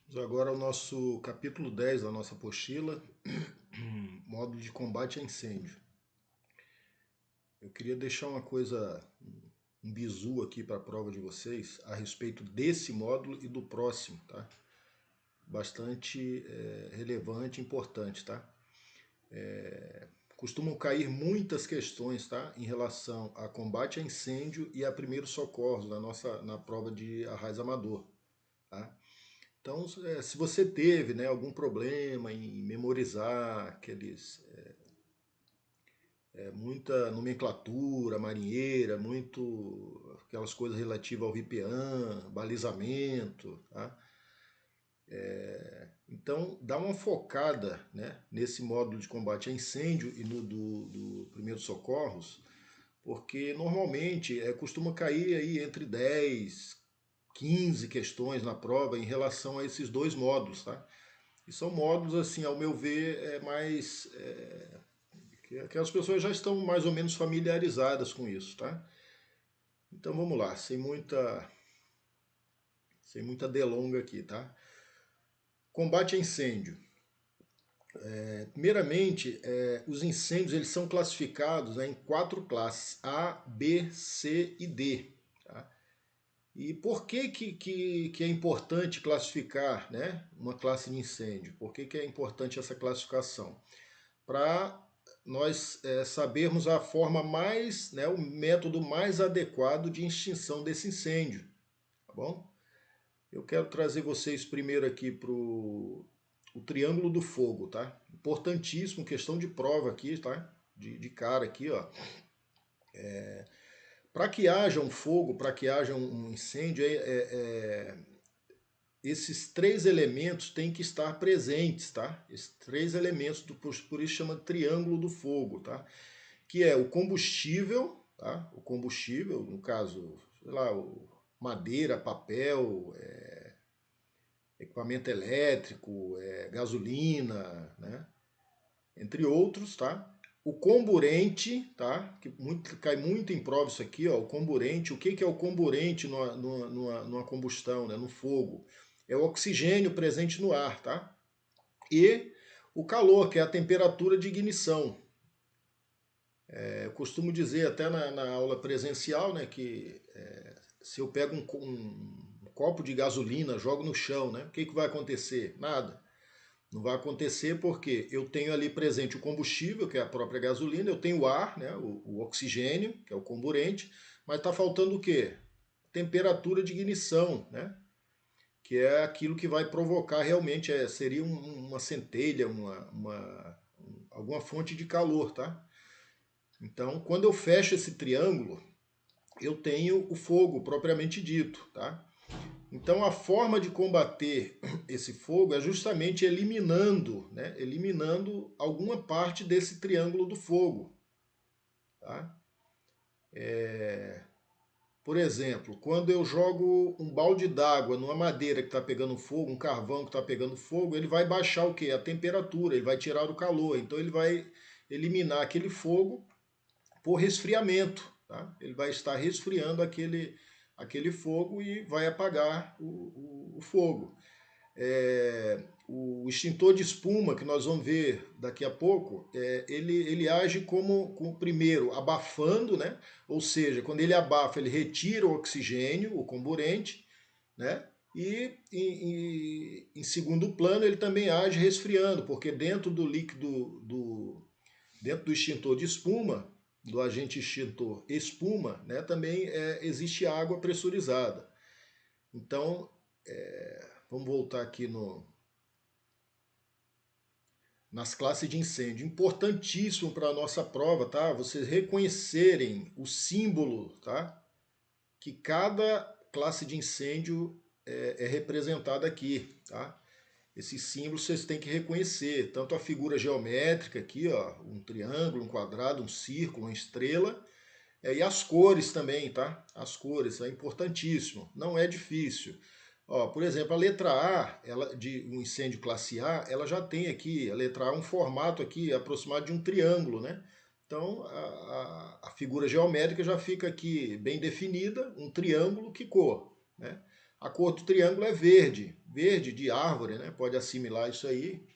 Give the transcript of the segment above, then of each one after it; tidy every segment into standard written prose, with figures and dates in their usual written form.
Vamos agora ao nosso capítulo 10 da nossa apostila, módulo de combate a incêndio. Eu queria deixar uma coisa, um bizu aqui para a prova de vocês a respeito desse módulo e do próximo, tá? Bastante relevante, importante, tá? Costumam cair muitas questões, tá? Em relação a combate a incêndio e a primeiros socorros na prova de arraiz amador, tá? Então, se você teve, né, algum problema em memorizar muita nomenclatura marinheira, muito aquelas coisas relativas ao RIPEAN, balizamento, tá? Então, dá uma focada, né, nesse módulo de combate a incêndio e no do primeiros socorros, porque normalmente costuma cair aí entre 10, 15 questões na prova em relação a esses dois módulos, tá? E são módulos, assim, ao meu ver, que as pessoas já estão mais ou menos familiarizadas com isso, tá? Então vamos lá, sem muita delonga aqui, tá? Combate a incêndio. Primeiramente, os incêndios eles são classificados, né, em quatro classes: A, B, C e D. Tá? E por que é importante classificar, né, uma classe de incêndio? Por que é importante essa classificação? Para nós sabermos a forma mais, né, o método mais adequado de extinção desse incêndio, tá bom? Eu quero trazer vocês primeiro aqui para o Triângulo do Fogo, tá? Importantíssimo, questão de prova aqui, tá? De cara aqui, ó. Para que haja um fogo, para que haja um incêndio, esses três elementos têm que estar presentes, tá? Esses três elementos, por isso chama Triângulo do Fogo, tá? Que é o combustível, tá? O combustível, no caso, sei lá, madeira, papel, equipamento elétrico, gasolina, né? Entre outros, tá? O comburente, tá? Que cai muito em prova isso aqui, ó. O comburente, o que é o comburente numa combustão, né? No fogo? É o oxigênio presente no ar, tá? E o calor, que é a temperatura de ignição. Eu costumo dizer até na aula presencial, né, que se eu pego um copo de gasolina, jogo no chão, né, o que vai acontecer? Nada. Não vai acontecer porque eu tenho ali presente o combustível, que é a própria gasolina, eu tenho o ar, né, o oxigênio, que é o comburente, mas está faltando o quê? Temperatura de ignição, né? Que é aquilo que vai provocar realmente, seria uma centelha, alguma fonte de calor, tá? Então, quando eu fecho esse triângulo, eu tenho o fogo propriamente dito, tá? Então, a forma de combater esse fogo é justamente eliminando, né? Eliminando alguma parte desse triângulo do fogo, tá? Por exemplo, quando eu jogo um balde d'água numa madeira que está pegando fogo, um carvão que está pegando fogo, ele vai baixar o quê? A temperatura, ele vai tirar o calor. Então, ele vai eliminar aquele fogo por resfriamento. Tá? Ele vai estar resfriando aquele fogo e vai apagar o fogo. O extintor de espuma, que nós vamos ver daqui a pouco, ele age como, primeiro, abafando, né? Ou seja, quando ele abafa, ele retira o oxigênio, o comburente, né? E em segundo plano, ele também age resfriando, porque dentro do líquido dentro do extintor de espuma, do agente extintor espuma, né, também existe água pressurizada. Então, vamos voltar aqui nas classes de incêndio. Importantíssimo para a nossa prova, tá? Vocês reconhecerem o símbolo, tá? Que cada classe de incêndio é representada aqui, tá? Esses símbolos vocês têm que reconhecer, tanto a figura geométrica aqui, ó, um triângulo, um quadrado, um círculo, uma estrela, e as cores também, tá? As cores, é importantíssimo, não é difícil. Ó, por exemplo, a letra A, ela, de um incêndio classe A, ela já tem aqui, a letra A, um formato aqui aproximado de um triângulo, né? Então, a figura geométrica já fica aqui bem definida, um triângulo, que cor, né? A cor do triângulo é verde, verde de árvore, né? Pode assimilar isso aí.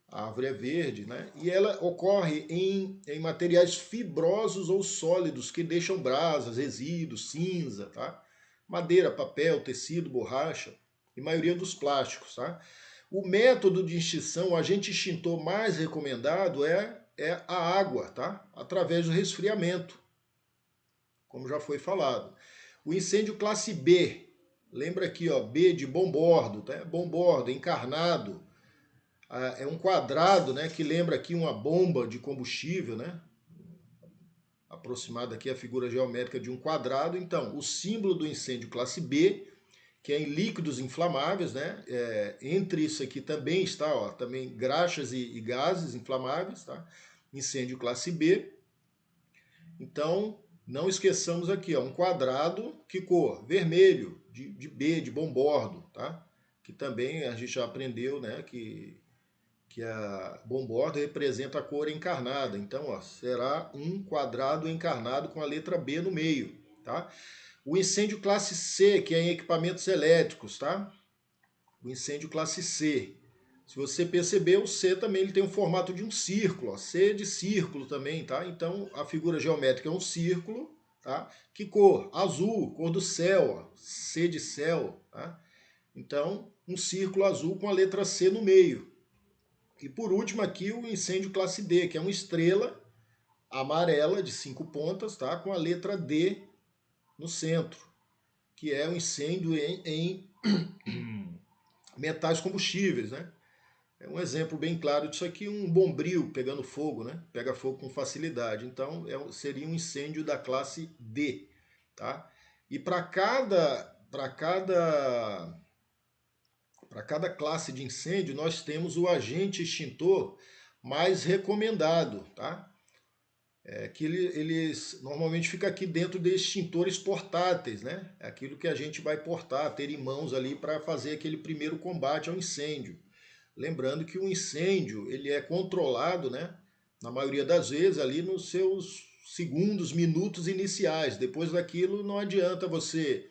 A árvore é verde, né? E ela ocorre em materiais fibrosos ou sólidos que deixam brasas, resíduos, cinza, tá? Madeira, papel, tecido, borracha e maioria dos plásticos, tá? O método de extinção, o agente extintor mais recomendado é a água, tá? Através do resfriamento, como já foi falado. O incêndio classe B, lembra aqui, ó, B de bombordo, tá? Bombordo, encarnado, é um quadrado, né, que lembra aqui uma bomba de combustível, né? Aproximada aqui a figura geométrica de um quadrado. Então, o símbolo do incêndio classe B, que é em líquidos inflamáveis, né? Entre isso aqui também está, ó, também graxas e gases inflamáveis, tá? Incêndio classe B. Então, não esqueçamos aqui, ó, um quadrado, que cor? Vermelho, de B, de bombordo, tá? Que também a gente já aprendeu, né, que a bombordo representa a cor encarnada. Então, ó, será um quadrado encarnado com a letra B no meio, tá? O incêndio classe C, que é em equipamentos elétricos, tá? O incêndio classe C. Se você perceber, o C também ele tem o formato de um círculo, ó, C de círculo também, tá? Então, a figura geométrica é um círculo, tá? Que cor? Azul, cor do céu, ó, C de céu, tá? Então, um círculo azul com a letra C no meio. E por último aqui o incêndio classe D, que é uma estrela amarela de 5 pontas, tá? Com a letra D no centro, que é um incêndio em metais combustíveis, né? É um exemplo bem claro disso aqui, um bombril pegando fogo, né? Pega fogo com facilidade. Então, seria um incêndio da classe D, tá? E para cada classe de incêndio, nós temos o agente extintor mais recomendado, tá? Que eles normalmente fica aqui dentro de extintores portáteis, né? É aquilo que a gente vai portar, ter em mãos ali para fazer aquele primeiro combate ao incêndio. Lembrando que o incêndio ele é controlado, né? Na maioria das vezes ali nos seus segundos, minutos iniciais. Depois daquilo não adianta você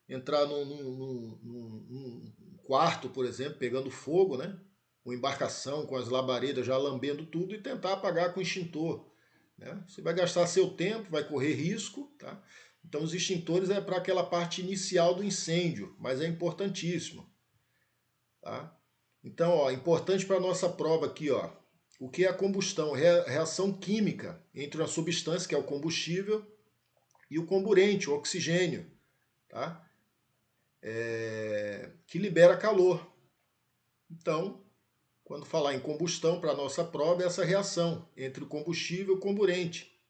entrar num quarto, por exemplo, pegando fogo, né? Uma embarcação com as labaredas já lambendo tudo e tentar apagar com extintor, né? Você vai gastar seu tempo, vai correr risco, tá? Então os extintores é para aquela parte inicial do incêndio, mas é importantíssimo, tá? Então, ó, importante para a nossa prova aqui, ó, o que é a combustão? Reação química entre uma substância, que é o combustível, e o comburente, o oxigênio, tá? Que libera calor. Então, quando falar em combustão para a nossa prova, é essa reação entre o combustível e o comburente,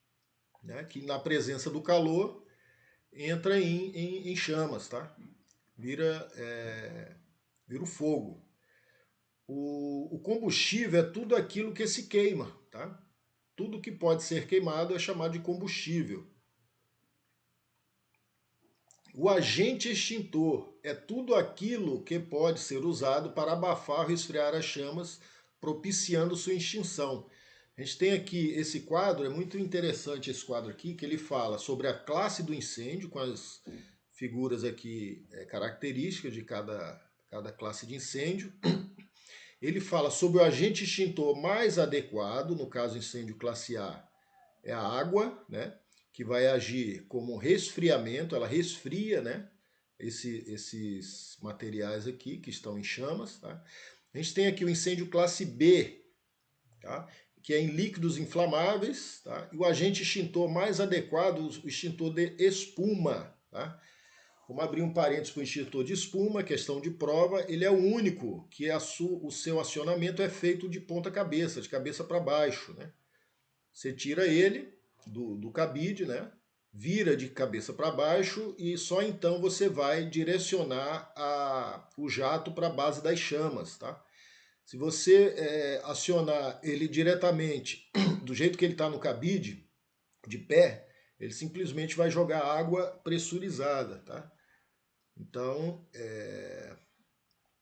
né? Que na presença do calor entra em chamas, tá? Vira o fogo. O combustível é tudo aquilo que se queima, tá? Tudo que pode ser queimado é chamado de combustível. O agente extintor é tudo aquilo que pode ser usado para abafar ou resfriar as chamas, propiciando sua extinção. A gente tem aqui esse quadro, é muito interessante esse quadro aqui, que ele fala sobre a classe do incêndio, com as figuras aqui características de cada classe de incêndio. Ele fala sobre o agente extintor mais adequado, no caso incêndio classe A, é a água, né? Que vai agir como resfriamento, ela resfria, né? Esses materiais aqui que estão em chamas, tá? A gente tem aqui o incêndio classe B, tá? Que é em líquidos inflamáveis, tá? E o agente extintor mais adequado, o extintor de espuma, tá? Vamos abrir um parênteses para o extintor de espuma, questão de prova. Ele é o único que o seu acionamento é feito de ponta cabeça, de cabeça para baixo, né? Você tira ele do cabide, né? Vira de cabeça para baixo e só então você vai direcionar o jato para a base das chamas, tá? Se você acionar ele diretamente do jeito que ele está no cabide, de pé, ele simplesmente vai jogar água pressurizada, tá? Então,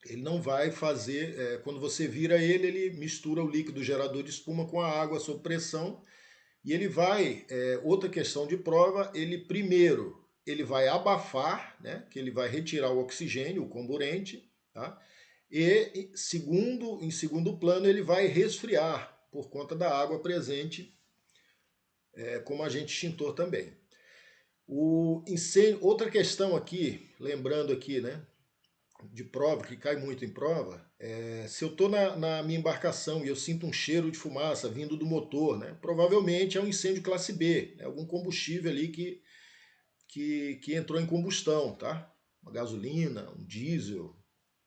ele não vai fazer. Quando você vira ele mistura o líquido gerador de espuma com a água sob pressão. E ele vai, outra questão de prova, ele primeiro, ele vai abafar, né? Que ele vai retirar o oxigênio, o comburente, tá? E em segundo plano ele vai resfriar por conta da água presente como agente extintor também. O incêndio, outra questão aqui, lembrando aqui, né, de prova, que cai muito em prova, se eu estou na minha embarcação e eu sinto um cheiro de fumaça vindo do motor, né, provavelmente é um incêndio classe B, né, algum combustível ali que entrou em combustão, tá? Uma gasolina, um diesel,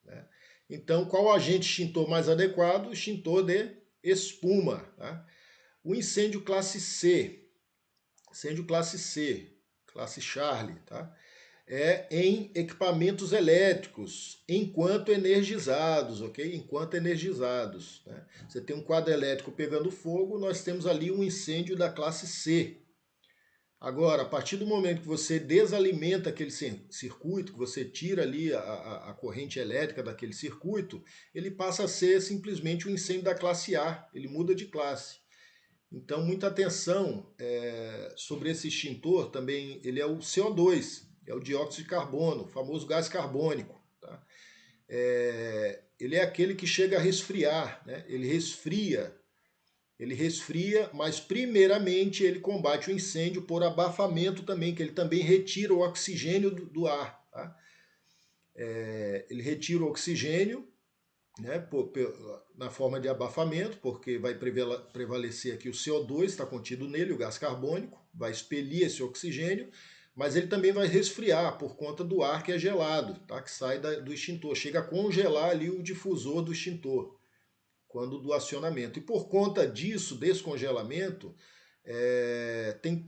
né? Então, qual o agente extintor mais adequado? O extintor de espuma, tá? O incêndio classe C, classe Charlie, tá? É em equipamentos elétricos, enquanto energizados, ok? Enquanto energizados. Né? Você tem um quadro elétrico pegando fogo, nós temos ali um incêndio da classe C. Agora, a partir do momento que você desalimenta aquele circuito, que você tira ali a corrente elétrica daquele circuito, ele passa a ser simplesmente um incêndio da classe A, ele muda de classe. Então, muita atenção sobre esse extintor também, ele é o CO2, é o dióxido de carbono, o famoso gás carbônico. Tá? Ele é aquele que chega a resfriar, né? Ele resfria, mas primeiramente ele combate o incêndio por abafamento também, que ele também retira o oxigênio do ar. Tá? Ele retira o oxigênio, né, na forma de abafamento, porque vai prevalecer aqui o CO2, está contido nele, o gás carbônico, vai expelir esse oxigênio, mas ele também vai resfriar por conta do ar que é gelado, tá, que sai do extintor, chega a congelar ali o difusor do extintor, quando do acionamento. E por conta disso, desse congelamento, tem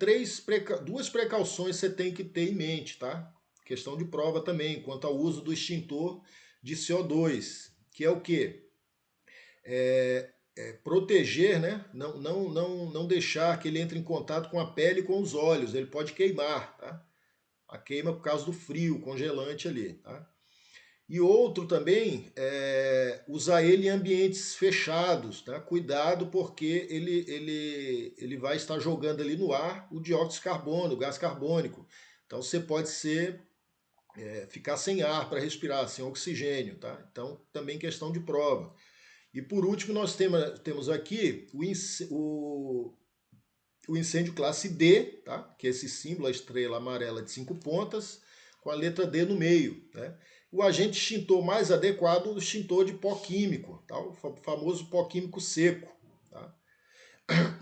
duas precauções que você tem que ter em mente, tá? Questão de prova também, quanto ao uso do extintor de CO2, que é o quê? Proteger, né? Não deixar que ele entre em contato com a pele e com os olhos, ele pode queimar, tá? A queima por causa do frio, congelante ali, tá? E outro também é usar ele em ambientes fechados, tá? Cuidado porque ele vai estar jogando ali no ar o dióxido de carbono, o gás carbônico. Então você pode ficar sem ar para respirar, sem oxigênio, tá? Então também questão de prova. E por último nós temos aqui o incêndio classe D, tá? Que é esse símbolo, a estrela amarela de 5 pontas, com a letra D no meio. Né? O agente extintor mais adequado é o extintor de pó químico, tá? O famoso pó químico seco. Tá?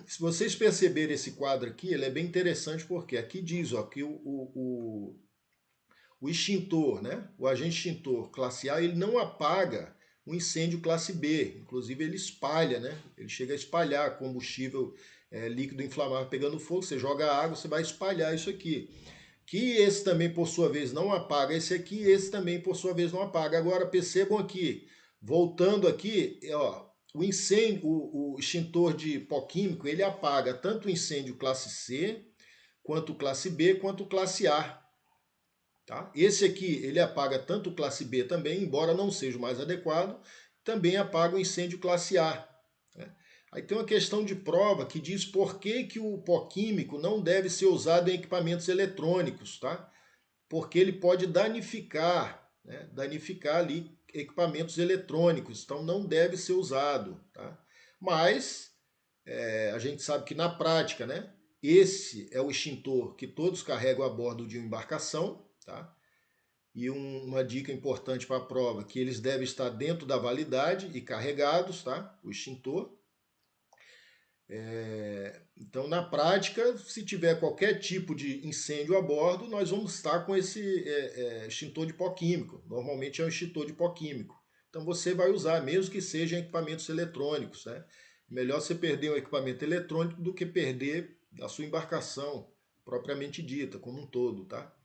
Se vocês perceberem esse quadro aqui, ele é bem interessante porque aqui diz ó, que o extintor, né? O agente extintor classe A, ele não apaga o incêndio classe B, inclusive ele espalha, né? Ele chega a espalhar combustível líquido inflamável pegando fogo, você joga água, você vai espalhar isso aqui. Que esse também, por sua vez, não apaga esse aqui, esse também, por sua vez, não apaga. Agora, percebam aqui, voltando aqui, ó, o incêndio, o extintor de pó químico, ele apaga tanto o incêndio classe C, quanto classe B, quanto classe A. Tá? Esse aqui, ele apaga tanto o classe B também, embora não seja o mais adequado, também apaga o incêndio classe A. Né? Aí tem uma questão de prova que diz por que o pó químico não deve ser usado em equipamentos eletrônicos, tá? Porque ele pode danificar, né? Danificar ali equipamentos eletrônicos, então não deve ser usado, tá? Mas a gente sabe que na prática, né? Esse é o extintor que todos carregam a bordo de uma embarcação, tá? E uma dica importante para a prova, que eles devem estar dentro da validade e carregados, tá? O extintor. Então, na prática, se tiver qualquer tipo de incêndio a bordo, nós vamos estar com esse extintor de pó químico. Normalmente é um extintor de pó químico. Então, você vai usar, mesmo que sejam equipamentos eletrônicos, né? Melhor você perder um equipamento eletrônico do que perder a sua embarcação propriamente dita, como um todo, tá?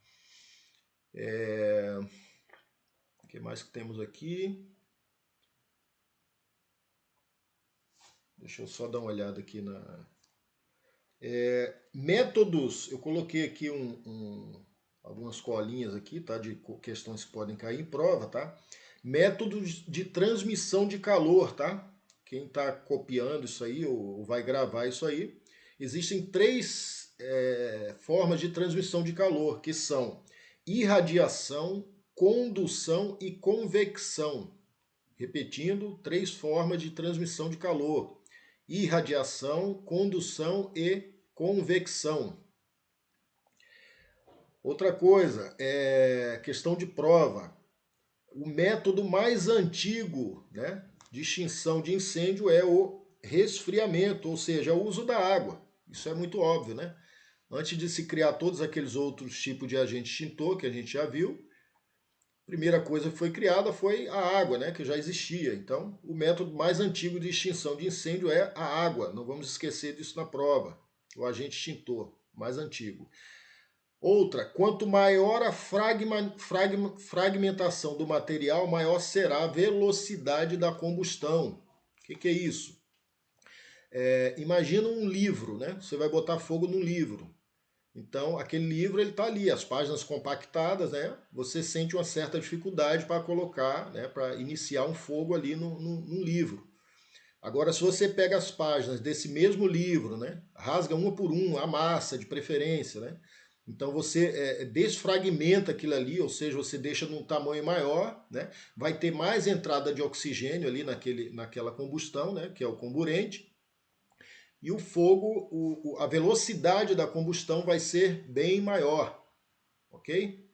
O que mais que temos aqui? Deixa eu só dar uma olhada aqui na... métodos, eu coloquei aqui algumas colinhas aqui, tá? De questões que podem cair em prova, tá? Métodos de transmissão de calor, tá? Quem está copiando isso aí ou vai gravar isso aí, Existem três formas de transmissão de calor, que são irradiação, condução e convecção. Repetindo, três formas de transmissão de calor: irradiação, condução e convecção. Outra coisa, questão de prova. O método mais antigo, né, de extinção de incêndio é o resfriamento, ou seja, o uso da água. Isso é muito óbvio, né? Antes de se criar todos aqueles outros tipos de agente extintor que a gente já viu, a primeira coisa que foi criada foi a água, né, que já existia. Então, o método mais antigo de extinção de incêndio é a água. Não vamos esquecer disso na prova. O agente extintor mais antigo. Outra, quanto maior a fragmentação do material, maior será a velocidade da combustão. O que é isso? Imagina um livro, né? Você vai botar fogo num livro. Então, aquele livro ele está ali, as páginas compactadas, né? Você sente uma certa dificuldade para colocar, né? Para iniciar um fogo ali num livro. Agora, se você pega as páginas desse mesmo livro, né? Rasga uma por uma, amassa de preferência, né? Então você desfragmenta aquilo ali, ou seja, você deixa num tamanho maior, né? Vai ter mais entrada de oxigênio ali naquela combustão, né? Que é o comburente. E o fogo, a velocidade da combustão vai ser bem maior, ok?